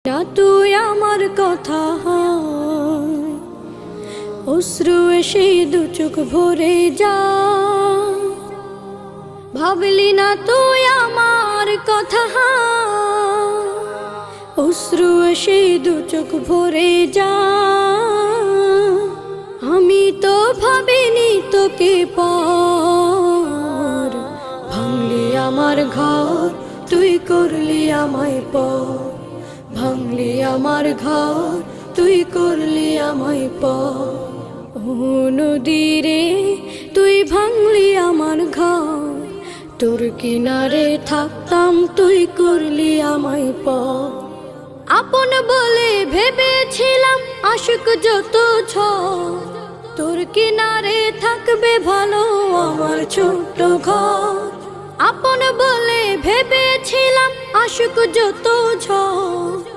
না তুই আমার কথা অশ্রু এসে দু চোখ ভরে যা ভাবলি না তুই আমার কথা অশ্রু এসে দু চোখ ভরে যা আমি তো ভাবিনি তোকে পর ভাঙলি আমার ঘর তুই করলি আমায় পর ভাঙলি আমার ঘর তুই করলি আমায় পর ও নদী রে তুই ভাঙলি আমার ঘর তোর কিনারে থাকতাম তুই করলি আমায় পর আপন বলে ভেবেছিলাম আশিক যত ঝড় তোর কিনারে থাকবে ভালো আমার ছোট্ট ঘর আপন বলে ভেবেছিলাম আশিক যত ঝড়